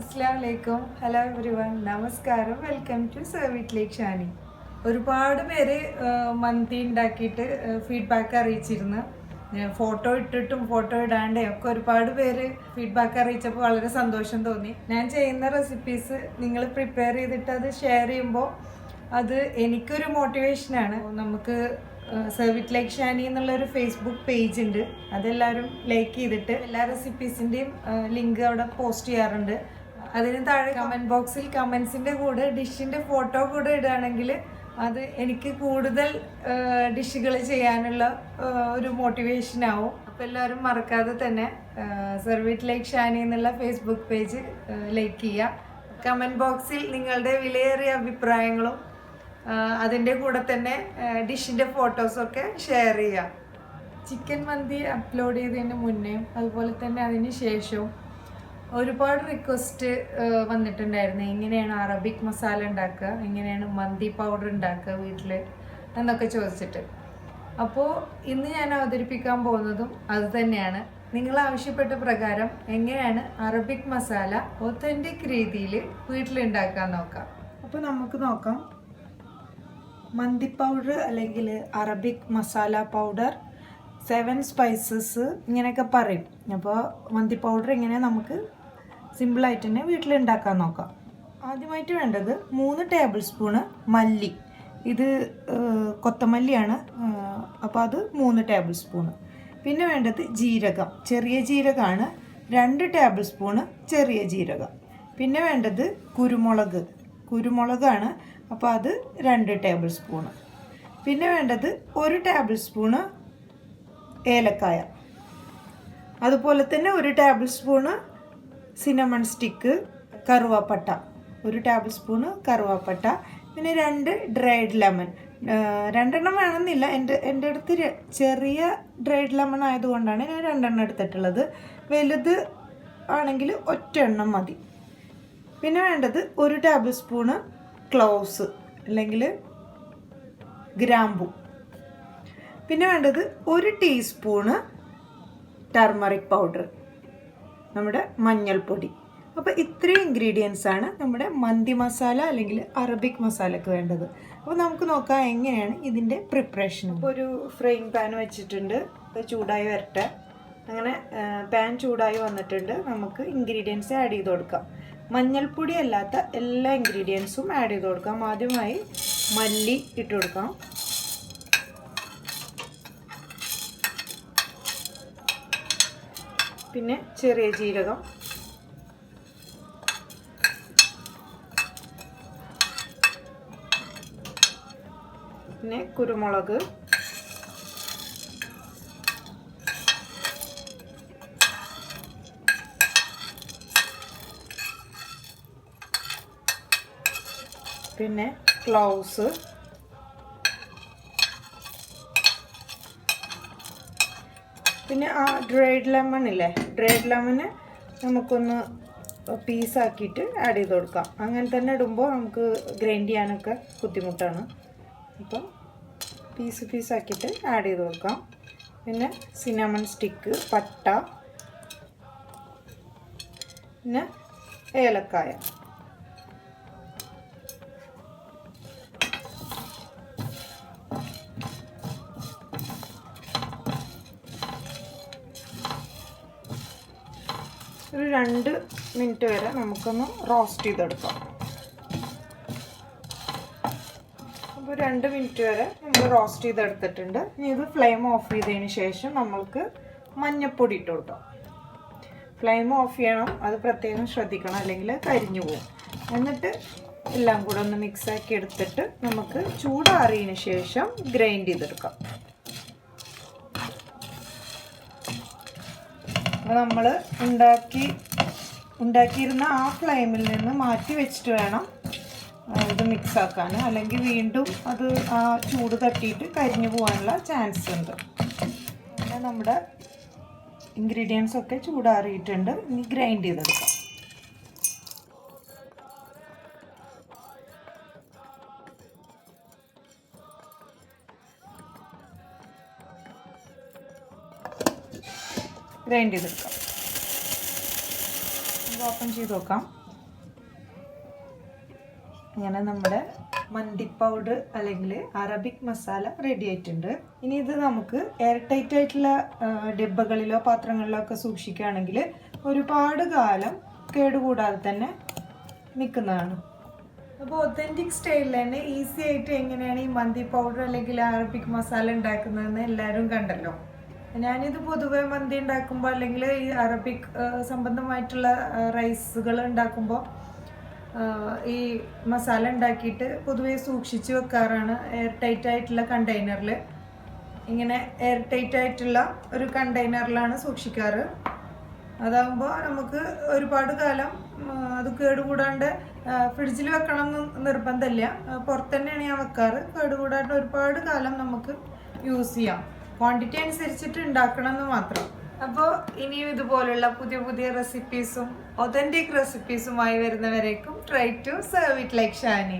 Assalamualaikum. Hello everyone. Namaskaram. Welcome to Serve It Like Shani. ഒരുപാട് പേര് മന്തി ഉണ്ടാക്കിയിട്ട് feedback അറിയിച്ചിരുന്നു. ഫോട്ടോ ഇട്ടിട്ടും ഫോട്ടോ ഇടാണ്ടേയും ഒക്കെ ഒരുപാട് പേര് ഫീഡ്ബാക്ക് അറിയിച്ചപ്പോൾ വളരെ സന്തോഷം തോന്നി. ഞാൻ ചെയ്യുന്ന റെസിപ്പീസ് നിങ്ങൾ പ്രിപ്പയർ ചെയ്തിട്ട് അത് ഷെയർ ചെയ്യുമ്പോൾ അത് എനിക്കൊരു മോട്ടിവേഷനാണ്. നമുക്ക് സെർവ് ഇറ്റ് ലൈക്ക് ഷാനി എന്നുള്ളൊരു ഫേസ്ബുക്ക് പേജ് ഉണ്ട്. അതെല്ലാവരും ലൈക്ക് ചെയ്തിട്ട് എല്ലാ റെസിപ്പീസിൻ്റെയും ലിങ്ക് അവിടെ പോസ്റ്റ് ചെയ്യാറുണ്ട്. അതിന് താഴെ കമൻറ്റ് ബോക്സിൽ കമൻസിൻ്റെ കൂടെ ഡിഷിൻ്റെ ഫോട്ടോ കൂടെ ഇടുകയാണെങ്കിൽ അത് എനിക്ക് കൂടുതൽ ഡിഷുകൾ ചെയ്യാനുള്ള ഒരു മോട്ടിവേഷനാവും. അപ്പോൾ എല്ലാവരും മറക്കാതെ തന്നെ സെർവ് ഇറ്റ് ലൈക്ക് ഷാനി എന്നുള്ള ഫേസ്ബുക്ക് പേജ് ലൈക്ക് ചെയ്യുക. കമൻറ്റ് ബോക്സിൽ നിങ്ങളുടെ വിലയേറിയ അഭിപ്രായങ്ങളും അതിൻ്റെ കൂടെ തന്നെ ഡിഷിൻ്റെ ഫോട്ടോസൊക്കെ ഷെയർ ചെയ്യുക. ചിക്കൻ മന്തി അപ്ലോഡ് ചെയ്തതിന് മുന്നേയും അതുപോലെ തന്നെ അതിന് ശേഷവും ഒരുപാട് റിക്വസ്റ്റ് വന്നിട്ടുണ്ടായിരുന്നു. എങ്ങനെയാണ് അറബിക് മസാല ഉണ്ടാക്കുക, എങ്ങനെയാണ് മന്തി പൗഡർ ഉണ്ടാക്കുക വീട്ടിൽ എന്നൊക്കെ ചോദിച്ചിട്ട്. അപ്പോൾ ഇന്ന് ഞാൻ അവതരിപ്പിക്കാൻ പോകുന്നതും അത് തന്നെയാണ്. നിങ്ങൾ ആവശ്യപ്പെട്ട പ്രകാരം എങ്ങനെയാണ് അറബിക് മസാല ഒത്തൻറ്റിക് രീതിയിൽ വീട്ടിലുണ്ടാക്കാൻ നോക്കാം. അപ്പോൾ നമുക്ക് നോക്കാം. മന്തി പൗഡർ അല്ലെങ്കിൽ അറബിക് മസാല പൗഡർ, 7 സ്പൈസസ് ഇങ്ങനെയൊക്കെ പറയും. അപ്പോൾ മന്തി പൗഡർ എങ്ങനെ നമുക്ക് സിമ്പിളായിട്ട് തന്നെ വീട്ടിലുണ്ടാക്കാൻ നോക്കാം. ആദ്യമായിട്ട് വേണ്ടത് 3 ടേബിൾ സ്പൂണ് മല്ലി. ഇത് കൊത്തമല്ലിയാണ്, അപ്പോൾ അത് 3 ടേബിൾ സ്പൂണ്. പിന്നെ വേണ്ടത് ജീരകം, ചെറിയ ജീരകമാണ്, 2 ടേബിൾ സ്പൂണ് ചെറിയ ജീരകം. പിന്നെ വേണ്ടത് കുരുമുളകാണ്, അപ്പോൾ അത് 2 ടേബിൾ സ്പൂണ്. പിന്നെ വേണ്ടത് 1 ടേബിൾ സ്പൂണ് ഏലക്കായ, അതുപോലെ തന്നെ 1 ടേബിൾ സ്പൂണ് സിനമൺ സ്റ്റിക്ക്, കറുവാപ്പട്ട, 1 ടേബിൾ സ്പൂണ് കറുവാപ്പട്ട. പിന്നെ 2 ഡ്രൈഡ് ലെമൺ, 2 എണ്ണം വേണമെന്നില്ല. എൻ്റെ അടുത്ത് ചെറിയ ഡ്രൈഡ് ലെമൺ ആയതുകൊണ്ടാണ് ഞാൻ 2 എണ്ണം എടുത്തിട്ടുള്ളത്. വലുത് ആണെങ്കിൽ 1 എണ്ണം മതി. പിന്നെ വേണ്ടത് 1 ടേബിൾ സ്പൂണ് ക്ലോവ്സ് അല്ലെങ്കിൽ ഗ്രാമ്പു. പിന്നെ വേണ്ടത് 1 ടീസ്പൂണ് ടർമറിക് പൗഡർ, നമ്മുടെ മഞ്ഞൾപ്പൊടി. അപ്പോൾ ഇത്രയും ഇൻഗ്രീഡിയൻസ് ആണ് നമ്മുടെ മന്തി മസാല അല്ലെങ്കിൽ അറബിക് മസാലയ്ക്ക് വേണ്ടത്. അപ്പോൾ നമുക്ക് നോക്കാം എങ്ങനെയാണ് ഇതിൻ്റെ പ്രിപ്പറേഷൻ. ഇപ്പോൾ ഒരു ഫ്രൈയിങ് പാൻ വെച്ചിട്ടുണ്ട്, അത് ചൂടായി വരട്ടെ. അങ്ങനെ പാൻ ചൂടായി വന്നിട്ടുണ്ട്. നമുക്ക് ഇൻഗ്രീഡിയൻസ് ആഡ് ചെയ്ത് കൊടുക്കാം. മഞ്ഞൾപ്പൊടി അല്ലാത്ത എല്ലാ ഇൻഗ്രീഡിയൻസും ആഡ് ചെയ്ത് കൊടുക്കാം. ആദ്യമായി മല്ലി ഇട്ട് കൊടുക്കാം. പിന്നെ ചെറിയ ജീരകം, പിന്നെ കുരുമുളക്, പിന്നെ ക്ലോവ്സ്, പിന്നെ ആ ഡ്രൈഡ് ലെമൺ ഇല്ലേ, ഡ്രൈഡ് ലെമണ് നമുക്കൊന്ന് പീസാക്കിയിട്ട് ആഡ് ചെയ്ത് കൊടുക്കാം. അങ്ങനെ തന്നെ ഇടുമ്പോൾ നമുക്ക് ഗ്രൈൻഡ് ചെയ്യാനൊക്കെ ബുദ്ധിമുട്ടാണ്. അപ്പം പീസാക്കിയിട്ട് ആഡ് ചെയ്ത് കൊടുക്കാം. പിന്നെ സിനമൺ സ്റ്റിക്ക്, പട്ട, പിന്നെ ഏലക്കായ. ഒരു 2 മിനിറ്റ് വരെ നമുക്കൊന്ന് റോസ്റ്റ് ചെയ്തെടുക്കാം. അപ്പോൾ 2 മിനിറ്റ് വരെ നമ്മൾ റോസ്റ്റ് ചെയ്തെടുത്തിട്ടുണ്ട്. ഇനി ഇത് ഫ്ലെയിം ഓഫ് ചെയ്തതിന് ശേഷം നമ്മൾക്ക് മഞ്ഞൾപ്പൊടി ഇട്ട് കൊടുക്കാം. ഫ്ലെയിം ഓഫ് ചെയ്യണം, അത് പ്രത്യേകം ശ്രദ്ധിക്കണം, അല്ലെങ്കിൽ കരിഞ്ഞു പോകും. എന്നിട്ട് എല്ലാം കൂടെ ഒന്ന് മിക്സാക്കി എടുത്തിട്ട് നമുക്ക് ചൂടാറിയതിന് ശേഷം ഗ്രൈൻഡ് ചെയ്തെടുക്കാം. അപ്പോൾ നമ്മൾ ഉണ്ടാക്കിയിരുന്ന ആ ഫ്ലെയിമിൽ നിന്ന് മാറ്റി വെച്ചിട്ട് വേണം ഇത് മിക്സാക്കാൻ, അല്ലെങ്കിൽ വീണ്ടും അത് ആ ചൂട് തട്ടിയിട്ട് കരിഞ്ഞു പോകാനുള്ള ചാൻസ് ഉണ്ട്. അങ്ങനെ നമ്മുടെ ഇൻഗ്രീഡിയൻസ് ഒക്കെ ചൂടാറിയിട്ടുണ്ട്. ഇനി ഗ്രൈൻഡ് ചെയ്തെടുക്കാം. ഗ്രൈൻഡ് ചെയ്തെടുക്കാം. ഓപ്പൺ ചെയ്ത് നോക്കാം. ഇങ്ങനെ നമ്മുടെ മന്തി പൗഡർ അല്ലെങ്കിൽ അറബിക് മസാല റെഡി ആയിട്ടുണ്ട്. ഇനി ഇത് നമുക്ക് എയർ ടൈറ്റ് ആയിട്ടുള്ള ഡബ്ബകളിലോ പാത്രങ്ങളിലോ ഒക്കെ സൂക്ഷിക്കുകയാണെങ്കിൽ ഒരുപാട് കാലം കേടുകൂടാതെ തന്നെ നിൽക്കുന്നതാണ്. അപ്പോൾ ഒത്തൻറ്റിക് സ്റ്റൈലിൽ തന്നെ ഈസി ആയിട്ട് എങ്ങനെയാണ് ഈ മന്തി പൗഡർ അല്ലെങ്കിൽ അറബിക് മസാല ഉണ്ടാക്കുന്നതെന്ന് എല്ലാവരും കണ്ടല്ലോ. ഞാനിത് പൊതുവെ മന്തി ഉണ്ടാക്കുമ്പോൾ അല്ലെങ്കിൽ ഈ അറബിക് സംബന്ധമായിട്ടുള്ള റൈസുകൾ ഉണ്ടാക്കുമ്പോൾ ഈ മസാല ഉണ്ടാക്കിയിട്ട് പൊതുവെ സൂക്ഷിച്ച് വെക്കാറാണ് എയർ ടൈറ്റ് ആയിട്ടുള്ള കണ്ടെയ്നറിൽ. ഇങ്ങനെ എയർ ടൈറ്റ് ആയിട്ടുള്ള ഒരു കണ്ടെയ്നറിലാണ് സൂക്ഷിക്കാറ്. അതാകുമ്പോൾ നമുക്ക് ഒരുപാട് കാലം അത് കേടുകൂടാണ്ട് ഫ്രിഡ്ജിൽ വെക്കണം എന്ന് നിർബന്ധമില്ല. പുറത്ത് തന്നെയാണ് ഞാൻ വെക്കാറ്. കേടുകൂടാണ്ട് ഒരുപാട് കാലം നമുക്ക് യൂസ് ചെയ്യാം. ക്വാണ്ടിറ്റി അനുസരിച്ചിട്ട് ഉണ്ടാക്കണം എന്ന് മാത്രം. അപ്പോൾ ഇനിയും ഇതുപോലുള്ള പുതിയ പുതിയ റെസിപ്പീസും ഒതൻറ്റിക് റെസിപ്പീസുമായി വരുന്നവരേക്കും try to serve it like Shani.